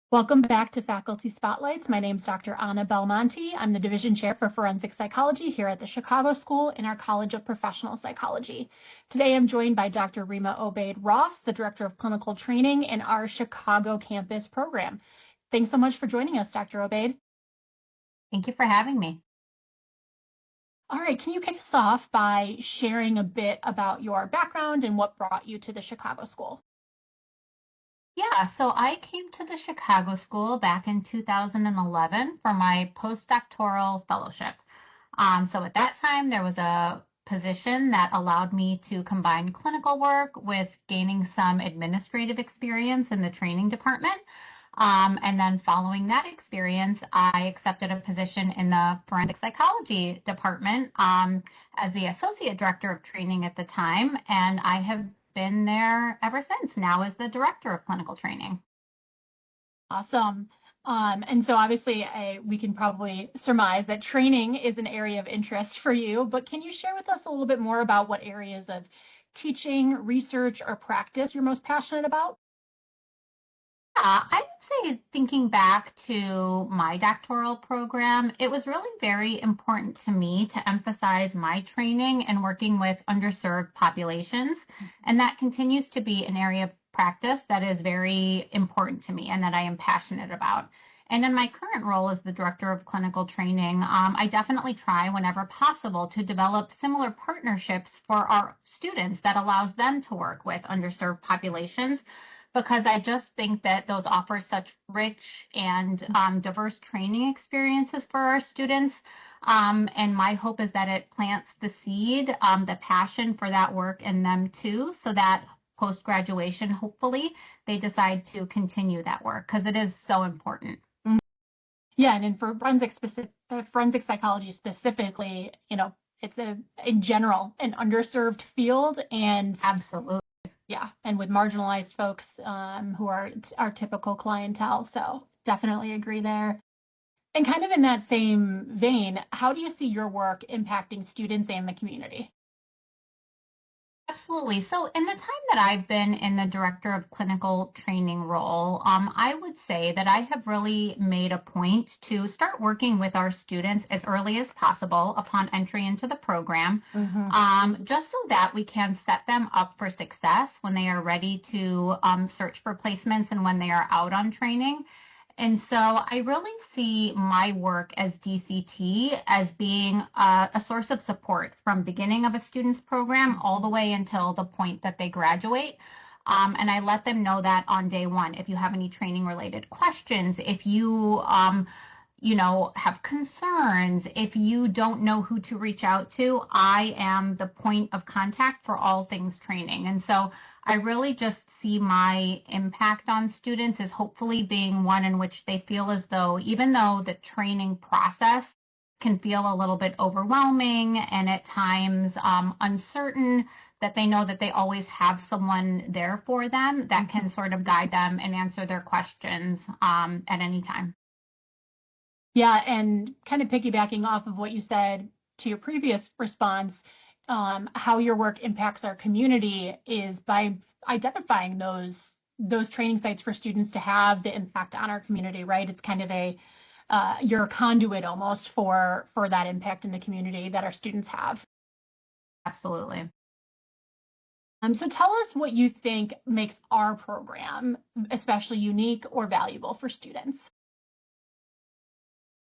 Welcome back to Faculty Spotlights. My name is Dr. Anna Belmonte. I'm the Division Chair for Forensic Psychology here at the Chicago School in our College of Professional Psychology. Today I'm joined by Dr. Reema Obaid-Ross, the Director of Clinical Training in our Chicago campus program. Thanks so much for joining us, Dr. Obaid. Thank you for having me. All right, can you kick us off by sharing a bit about your background and what brought you to the Chicago School? Yeah, so I came to the Chicago School back in 2011 for my postdoctoral fellowship. So at that time, there was a position that allowed me to combine clinical work with gaining some administrative experience in the training department. And then following that experience, I accepted a position in the forensic psychology department as the associate director of training at the time. And I have been there ever since, now as the director of clinical training. Awesome. And so obviously we can probably surmise that training is an area of interest for you, but can you share with us a little bit more about what areas of teaching, research, or practice you're most passionate about? I would say, thinking back to my doctoral program, it was really very important to me to emphasize my training and working with underserved populations. And that continues to be an area of practice that is very important to me and that I am passionate about. And in my current role as the director of clinical training, I definitely try whenever possible to develop similar partnerships for our students that allows them to work with underserved populations, because I just think that those offer such rich and diverse training experiences for our students. And my hope is that it plants the seed, the passion for that work in them too, so that post-graduation, hopefully, they decide to continue that work because it is so important. Yeah, and in for forensic psychology specifically, it's in general an underserved field, and Absolutely. yeah, and with marginalized folks who are our typical clientele. So definitely agree there. And kind of in that same vein, how do you see your work impacting students and the community? Absolutely. So, in the time that I've been in the director of clinical training role, I would say that I have really made a point to start working with our students as early as possible upon entry into the program, just so that we can set them up for success when they are ready to search for placements and when they are out on training. And so I really see my work as DCT as being a source of support from beginning of a student's program all the way until the point that they graduate. And I let them know that on day one, if you have any training related questions, if you have concerns, if you don't know who to reach out to, I am the point of contact for all things training. And so I really just see my impact on students as hopefully being one in which they feel as though, even though the training process can feel a little bit overwhelming and at times uncertain, that they know that they always have someone there for them that can sort of guide them and answer their questions at any time. Yeah, and kind of piggybacking off of what you said to your previous response, how your work impacts our community is by identifying those training sites for students to have the impact on our community, right? It's kind of you're a conduit almost for that impact in the community that our students have. Absolutely. So tell us what you think makes our program especially unique or valuable for students.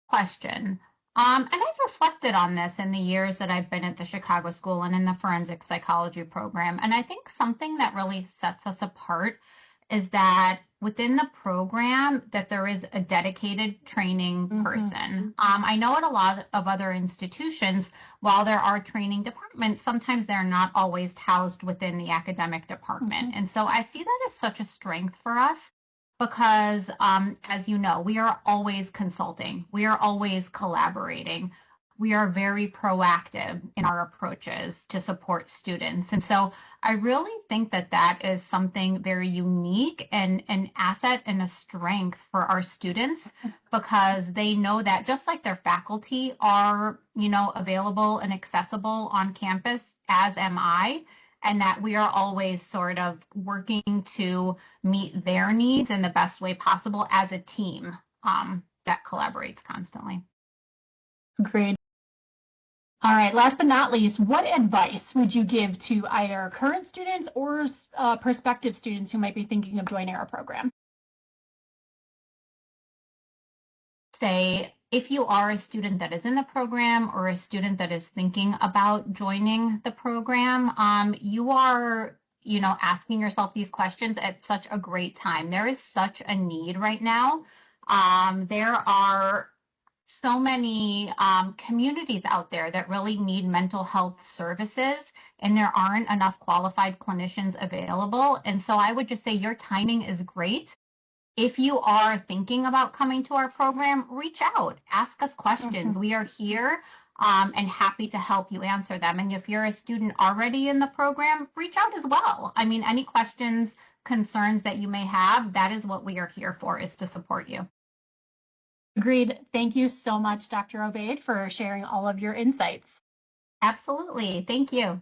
Question. And I've reflected on this in the years that I've been at the Chicago School and in the forensic psychology program. And I think something that really sets us apart is that within the program that there is a dedicated training person. I know at a lot of other institutions, while there are training departments, sometimes they're not always housed within the academic department. And so I see that as such a strength for us because, as you know, we are always consulting, we are always collaborating, we are very proactive in our approaches to support students. And so I really think that that is something very unique and an asset and a strength for our students, because they know that just like their faculty are, available and accessible on campus, as am I, and that we are always sort of working to meet their needs in the best way possible as a team that collaborates constantly. Great. All right, last but not least, what advice would you give to either current students or prospective students who might be thinking of joining our program? Say, if you are a student that is in the program or a student that is thinking about joining the program, you are, asking yourself these questions at such a great time. There is such a need right now. There are so many communities out there that really need mental health services, and there aren't enough qualified clinicians available. And so I would just say your timing is great. If you are thinking about coming to our program, reach out, ask us questions. We are here and happy to help you answer them. And if you're a student already in the program, reach out as well. I mean, any questions, concerns that you may have, that is what we are here for, is to support you. Agreed. Thank you so much, Dr. Obaid, for sharing all of your insights. Absolutely. Thank you.